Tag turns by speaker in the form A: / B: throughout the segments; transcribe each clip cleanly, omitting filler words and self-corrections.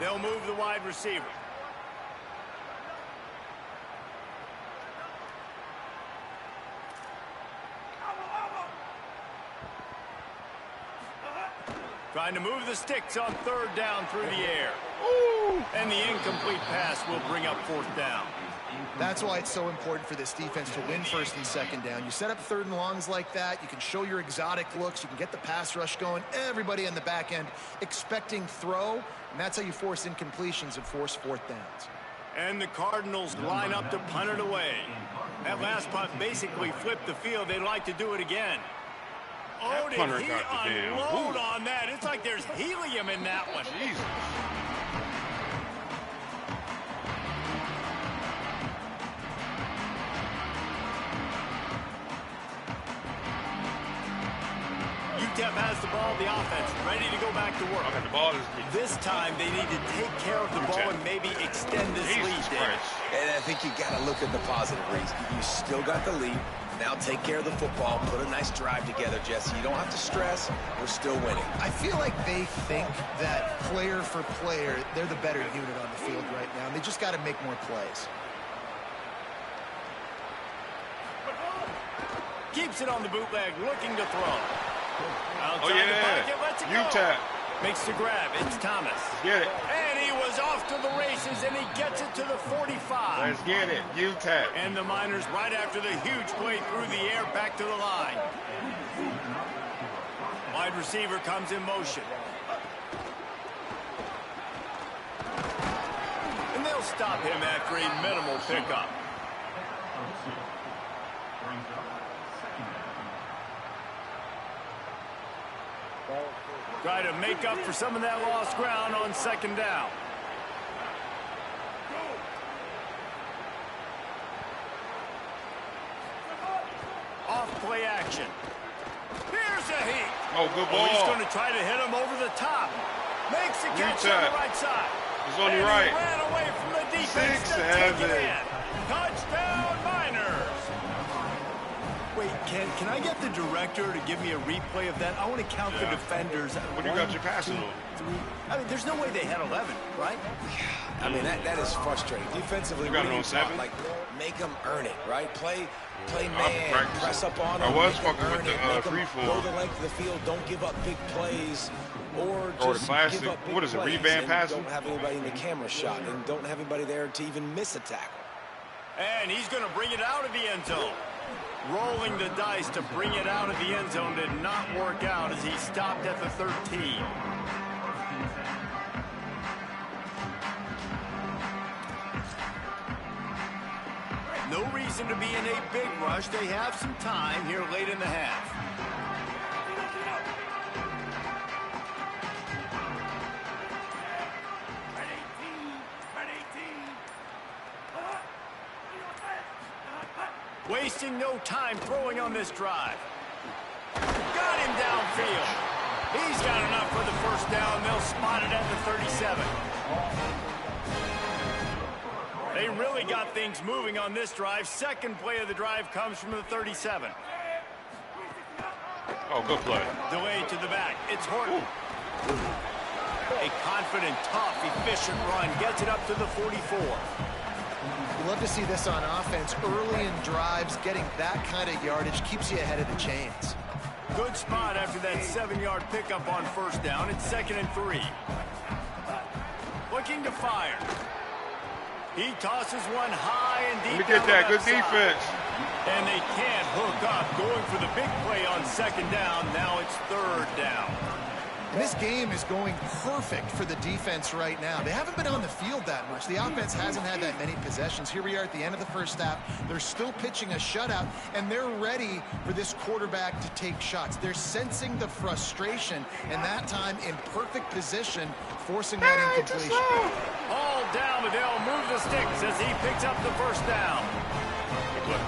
A: They'll move the wide receiver. Trying to move the sticks on third down through the air. Ooh. And the incomplete pass will bring up fourth down.
B: That's why it's so important for this defense to win first and second down. You set up third and longs like that. You can show your exotic looks. You can get the pass rush going. Everybody in the back end expecting throw. And that's how you force incompletions and force fourth downs.
A: And the Cardinals line up to punt it away. That last punt basically flipped the field. They'd like to do it again. Oh, did he unload on that? It's like there's helium in that one.
C: Jesus.
A: UTEP has the ball, the offense ready to go back to work.
C: Okay, the ball is...
A: This time they need to take care of the ball and maybe extend this lead.
D: And I think you got to look at the positive, Reese. You still got the lead. Now take care of the football. Put a nice drive together, Jesse. You don't have to stress. We're still winning.
B: I feel like they think that player for player, they're the better unit on the field right now. And they just got to make more plays.
A: Keeps it on the bootleg, looking to throw. Outside
C: the
A: pocket, lets it go.
C: UTEP.
A: Makes the grab. It's Thomas.
C: Get it.
A: And he was off to the races, and he gets it to the 45.
C: Let's get it. UTEP.
A: And the Miners, right after the huge play through the air, back to the line. Wide receiver comes in motion. And they'll stop him after a minimal pickup. Try to make up for some of that lost ground on second down. Off play action. Here's a heat.
C: Oh, good ball.
A: He's going to try to hit him over the top. Makes the catch on the right side.
C: He's on the right.
A: Ran away from the defense.
C: 6-7.
A: Touchdown, Miners. Wait, can I get the director to give me a replay of that? I want to count the defenders.
C: What do you got your passing on?
A: I mean, there's no way they had 11, right?
D: I mean, that is frustrating. Defensively,
C: you got it on 7?
D: Like, make them earn it, right? Play man, press up on them.
C: I was fucking with the free fall.
D: Go the length of the field, don't give up big plays, or just
C: the classic,
D: give up big
C: what is it,
D: plays
C: rebound
D: and
C: passing?
D: don't have anybody in the camera shot, and don't have anybody there to even miss a tackle.
A: And he's going to bring it out of the end zone. Rolling the dice to bring it out of the end zone did not work out as he stopped at the 13. No reason to be in a big rush. They have some time here late in the half. Wasting no time throwing on this drive. Got him downfield. He's got enough for the first down. They'll spot it at the 37. They really got things moving on this drive. Second play of the drive comes from the 37.
C: Oh, good play.
A: Delay to the back. It's Horton. A confident, tough, efficient run. Gets it up to the 44.
B: You love to see this on offense. Early in drives, getting that kind of yardage keeps you ahead of the chains.
A: Good spot after that 7-yard pickup on first down. It's 2nd and 3. Looking to fire. He tosses one high and deep.
C: Let me get that. Good defense.
A: And they can't hook up. Going for the big play on second down. Now it's third down.
B: And this game is going perfect for the defense right now. They haven't been on the field that much. The offense hasn't had that many possessions. Here we are at the end of the first half. They're still pitching a shutout, and they're ready for this quarterback to take shots. They're sensing the frustration, and that time in perfect position, forcing that incompletion.
A: All down, but they'll move the sticks as he picks up the first down.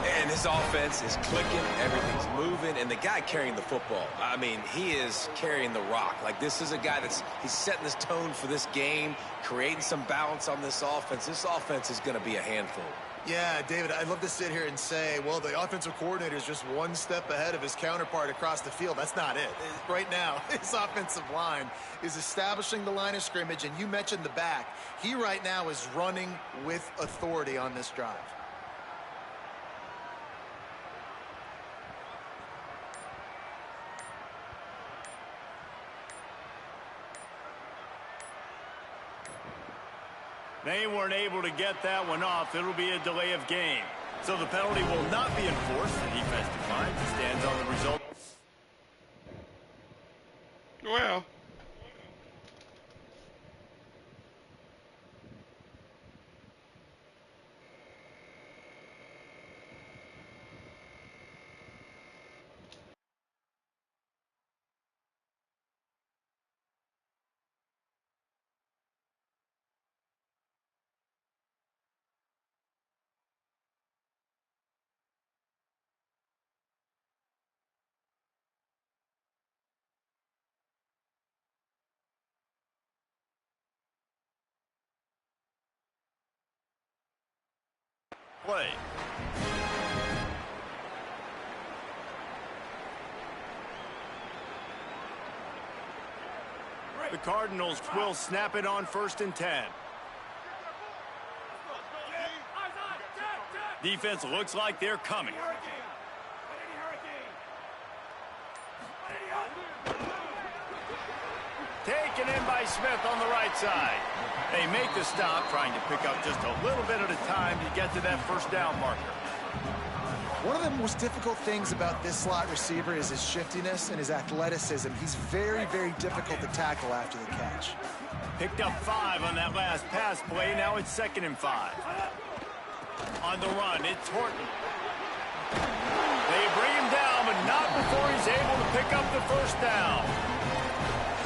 D: And his offense is clicking, everything's moving, and the guy carrying the football, I mean, he is carrying the rock. Like, this is a guy he's setting this tone for this game, creating some balance on this offense. This offense is going to be a handful.
B: Yeah, David, I'd love to sit here and say, well, the offensive coordinator is just one step ahead of his counterpart across the field. That's not it. Right now, his offensive line is establishing the line of scrimmage, and you mentioned the back. He right now is running with authority on this drive.
A: They weren't able to get that one off. It'll be a delay of game. So the penalty will not be enforced. The defense declines and stands on the result.
C: Well.
A: Play. The Cardinals will snap it on 1st and 10. Defense looks like they're coming. Taken in by Smith on the right side. They make the stop, trying to pick up just a little bit at a time to get to that first down marker.
B: One of the most difficult things about this slot receiver is his shiftiness and his athleticism. He's very, very difficult to tackle after the catch.
A: Picked up 5 on that last pass play. Now it's 2nd and 5. On the run, it's Horton. They bring him down, but not before he's able to pick up the first down.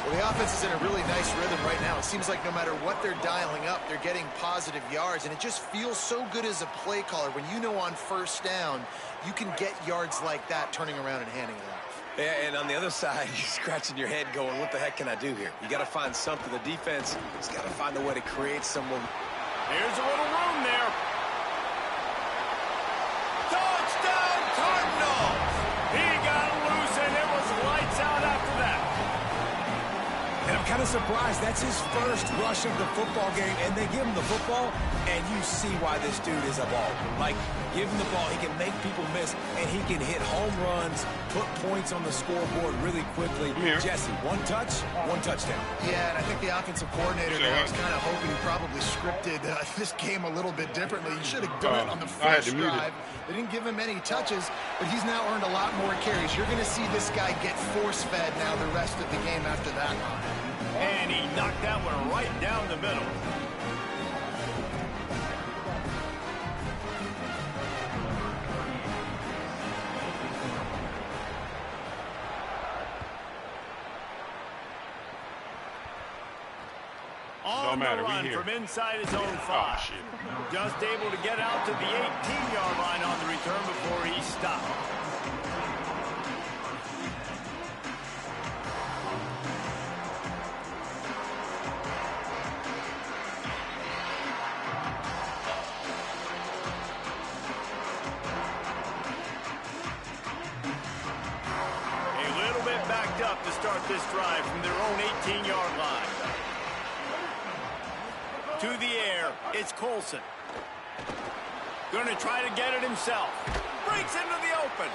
B: Well, the offense is in a really nice rhythm right now. It seems like no matter what they're dialing up, they're getting positive yards, and it just feels so good as a play caller when you know on first down you can get yards like that turning around and handing it off.
D: Yeah, and on the other side, you're scratching your head going, what the heck can I do here? You got to find something. The defense has got to find a way to create someone.
A: Here's a little room there. Touchdown, Cardinals! He got loose, and it was lights out after that.
E: And I'm kind of surprised. That's his first rush of the football game, and they give him the football, and you see why this dude is a baller. Like, give him the ball, he can make people miss, and he can hit home runs, put points on the scoreboard really quickly. Jesse, one touch, one touchdown.
B: Yeah, and I think the offensive coordinator there was kind of hoping he probably scripted this game a little bit differently. He should have done it on the first drive. They didn't give him any touches, but he's now earned a lot more carries. You're going to see this guy get force-fed now the rest of the game after that.
A: And he knocked that one right down the middle. On the run from inside his own 5. Just able to get out to the 18-yard line on the return before he stopped. A little bit backed up to start this drive from their own 18-yard line. To the air, it's Colson. Going to try to get it himself. Breaks into the open.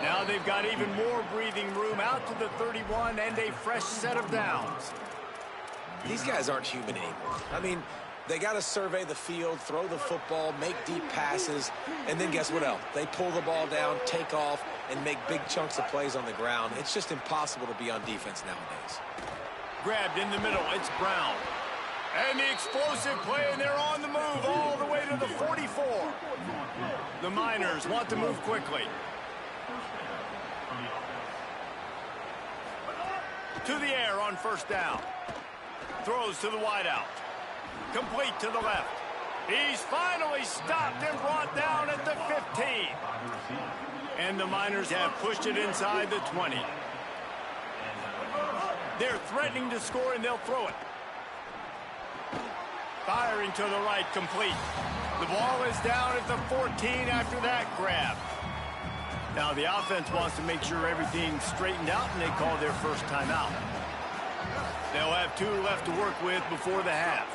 A: Now they've got even more breathing room out to the 31 and a fresh set of downs.
D: These guys aren't human anymore. I mean, they got to survey the field, throw the football, make deep passes, and then guess what else? They pull the ball down, take off, and make big chunks of plays on the ground. It's just impossible to be on defense nowadays.
A: Grabbed in the middle, it's Brown. And the explosive play, and they're on the move all the way to the 44. The Miners want to move quickly. To the air on first down. Throws to the wideout. Complete to the left. He's finally stopped and brought down at the 15. And the Miners have pushed it inside the 20. They're threatening to score, and they'll throw it. Firing to the right, complete. The ball is down at the 14 after that grab. Now the offense wants to make sure everything's straightened out, and they call their first timeout. They'll have 2 left to work with before the half.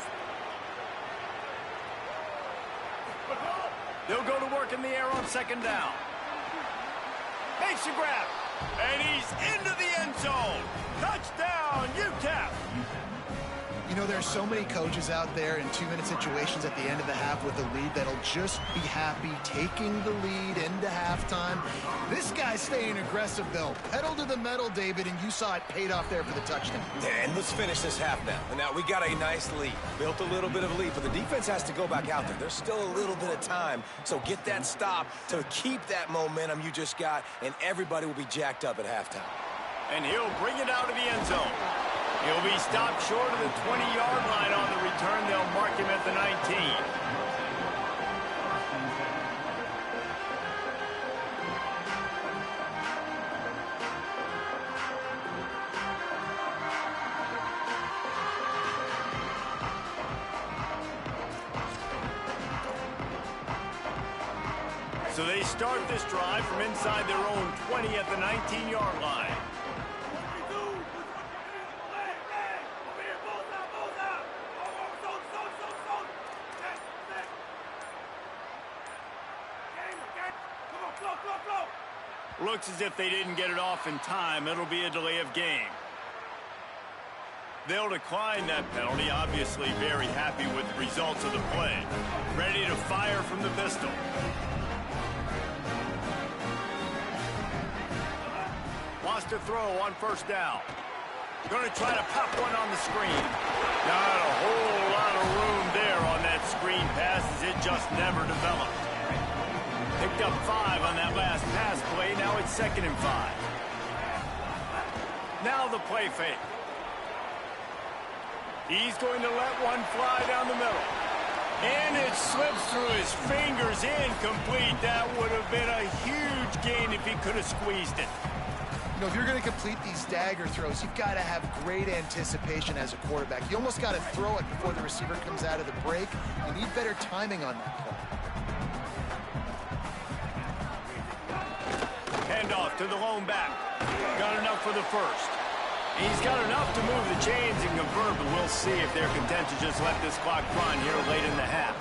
A: They'll go to work in the air on second down. Makes the grab, and he's into the end zone. Touchdown, UTEP.
B: You know, there's so many coaches out there in 2-minute situations at the end of the half with a lead that'll just be happy taking the lead into halftime. This guy's staying aggressive, though. Pedal to the metal, David, and you saw it paid off there for the touchdown.
D: And let's finish this half now. Now, we got a nice lead. Built a little bit of a lead, but the defense has to go back out there. There's still a little bit of time, so get that stop to keep that momentum you just got, and everybody will be jacked up at halftime.
A: And he'll bring it out of the end zone. He'll be stopped short of the 20-yard line on the return. They'll mark him at the 19. So they start this drive from inside their own 20 at the 19-yard line. Looks as if they didn't get it off in time. It'll be a delay of game. They'll decline that penalty, obviously very happy with the results of the play. Ready to fire from the pistol. Wants to throw on first down. Going to try to pop one on the screen. Not a whole lot of room there on that screen pass as it just never developed. Picked up 5 on that last pass play. Now it's 2nd and 5. Now the play fake. He's going to let one fly down the middle. And it slips through his fingers, incomplete. That would have been a huge gain if he could have squeezed it.
B: You know, if you're going to complete these dagger throws, you've got to have great anticipation as a quarterback. You almost got to throw it before the receiver comes out of the break. You need better timing on that play.
A: Handoff to the lone back. Got enough for the first. He's got enough to move the chains and convert, but we'll see if they're content to just let this clock run here late in the half.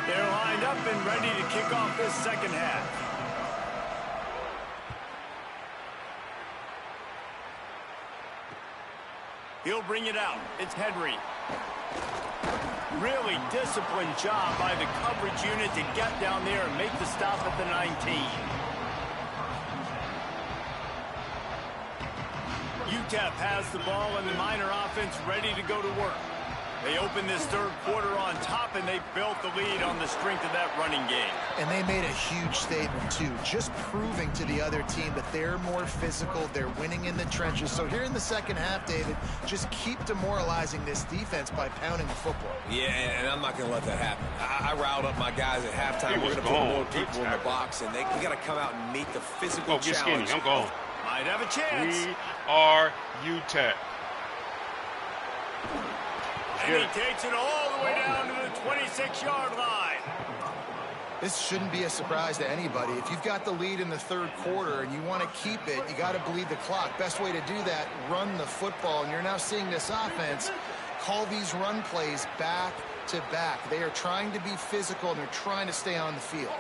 A: They're lined up and ready to kick off this second half. He'll bring it out. It's Henry. Really disciplined job by the coverage unit to get down there and make the stop at the 19. UTEP has the ball and the Miner offense ready to go to work. They opened this third quarter on top, and they built the lead on the strength of that running game.
B: And they made a huge statement, too, just proving to the other team that they're more physical, they're winning in the trenches. So here in the second half, David, just keep demoralizing this defense by pounding the football.
D: Yeah, and I'm not going to let that happen. I riled up my guys at halftime. We're going to put more people in the box, and we got to come out and meet the physical
C: get
D: challenge.
C: skinny. I'm going.
A: Might have a chance.
C: We are UTEP.
A: And he takes it all the way down to the 26-yard line.
B: This shouldn't be a surprise to anybody. If you've got the lead in the third quarter and you want to keep it, you got to bleed the clock. Best way to do that, run the football. And you're now seeing this offense call these run plays back to back. They are trying to be physical, and they're trying to stay on the field.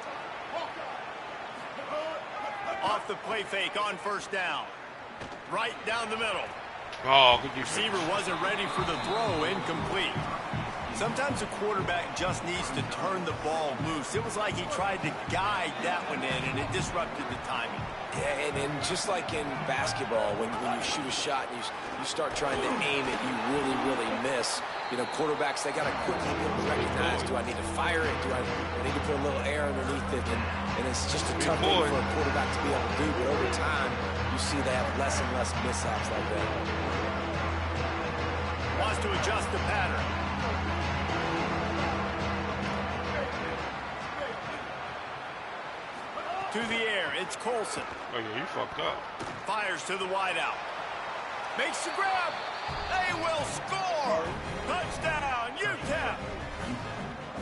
A: Off the play fake on first down. Right down the middle.
C: Oh, good defense.
A: Receiver wasn't ready for the throw, incomplete. Sometimes a quarterback just needs to turn the ball loose. It was like he tried to guide that one in, and it disrupted the timing.
D: Yeah, and just like in basketball, when you shoot a shot and you start trying to aim it, you really miss. You know, quarterbacks, they got to quickly be able to recognize, do I need to fire it? Do I need to put a little air underneath it? And it's just a tough thing for a quarterback to be able to do. But over time, you see they have less and less mishaps like that.
A: Wants to adjust the pattern. to the air. It's Colson.
C: Oh, yeah, you fucked up.
A: Fires to the wideout. Makes the grab. They will score. Touchdown, UTEP.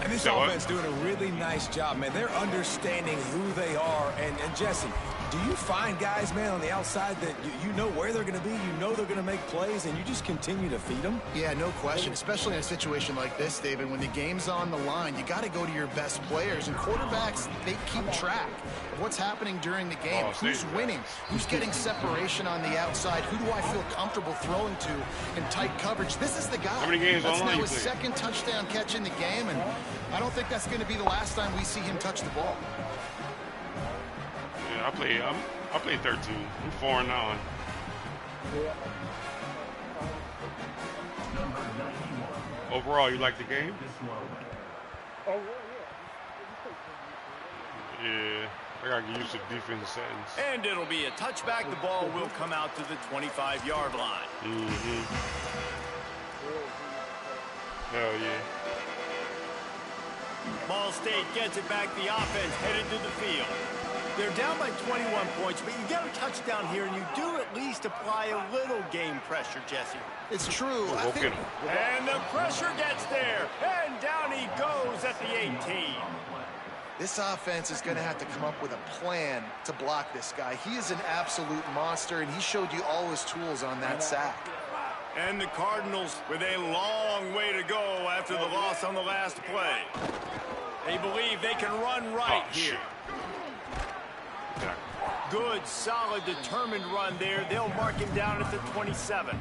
E: And this offense doing a really nice job, man. They're understanding who they are. And Jesse, do you find guys, man, on the outside that you know where they're going to be, you know they're going to make plays, and you just continue to feed them?
B: Yeah, no question, especially in a situation like this, David. When the game's on the line, you got to go to your best players. And quarterbacks, they keep track of what's happening during the game. Who's winning? Who's getting separation on the outside? Who do I feel comfortable throwing to in tight coverage? This is the guy.
C: How many games
B: That's
C: online
B: now
C: you
B: his
C: play?
B: second touchdown catch in the game, and I don't think that's going to be the last time we see him touch the ball.
C: Yeah, I play 13. I'm 4-9. Overall, you like the game? Yeah, I gotta get used to the defense settings.
A: And it'll be a touchback. The ball will come out to the 25-yard line.
C: Hell yeah.
A: Ball State gets it back. The offense headed to the field. They're down by 21 points, but you get a touchdown here, and you do at least apply a little game pressure, Jesse.
B: It's true. I
C: Go
B: think
C: get him.
A: And the pressure gets there, and down he goes at the 18.
B: this offense is going to have to come up with a plan to block this guy. He is an absolute monster, and he showed you all his tools on that sack.
A: And the Cardinals with a long way to go after the loss on the last play. They believe they can run right here.
C: Yeah.
A: Good, solid, determined run there. They'll mark him down at the 27.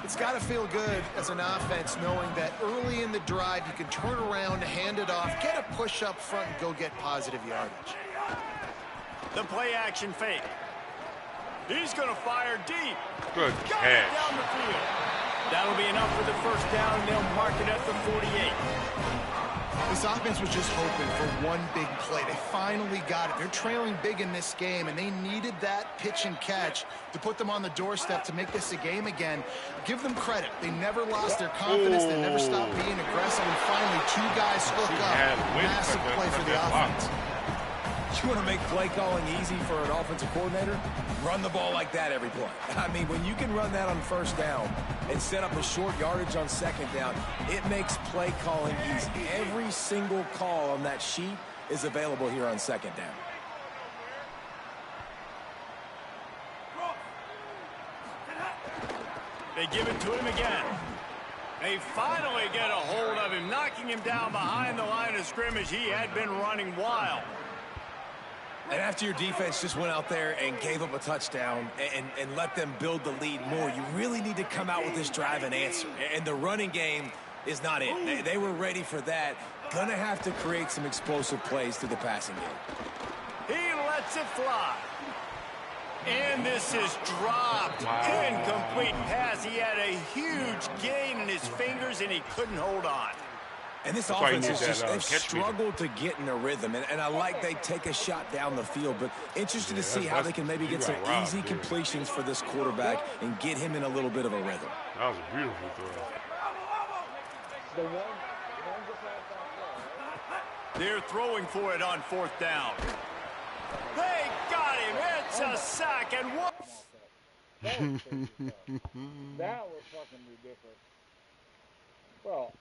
B: It's got to feel good as an offense knowing that early in the drive you can turn around, hand it off, get a push up front, and go get positive yardage.
A: The play action fake. He's going to fire deep.
C: Good
A: Got it
C: catch.
A: down the field. That'll be enough for the first down. They'll mark it at the 48.
B: This offense was just hoping for one big play. They finally got it. They're trailing big in this game, and they needed that pitch and catch to put them on the doorstep to make this a game again. Give them credit. They never lost their confidence. They never stopped being aggressive, and finally two guys hook up. Massive play for the offense.
E: You want to make play calling easy for an offensive coordinator? Run the ball like that every play. I mean, when you can run that on first down and set up a short yardage on second down, it makes play calling easy. Every single call on that sheet is available here on second down.
A: They give it to him again. They finally get a hold of him, knocking him down behind the line of scrimmage. He had been running wild.
E: And after your defense just went out there and gave up a touchdown and let them build the lead more, you really need to come out with this drive and answer. And the running game is not it. They were ready for that. Gonna have to create some explosive plays through the passing game.
A: He lets it fly. And this is dropped. Incomplete pass. He had a huge gain in his fingers, and he couldn't hold on.
E: And this
C: That's why he
E: offense
C: needs
E: is
C: that,
E: they've
C: catch meter.
E: struggled to get in a rhythm. And I like they take a shot down the field, but interested to see how they can maybe
C: you
E: get some
C: got robbed,
E: easy
C: dude.
E: completions for this quarterback and get him in a little bit of a rhythm.
C: That was a beautiful throw.
A: They're throwing for it on fourth down. They got him. It's a sack. And what?
F: That was fucking ridiculous. Well,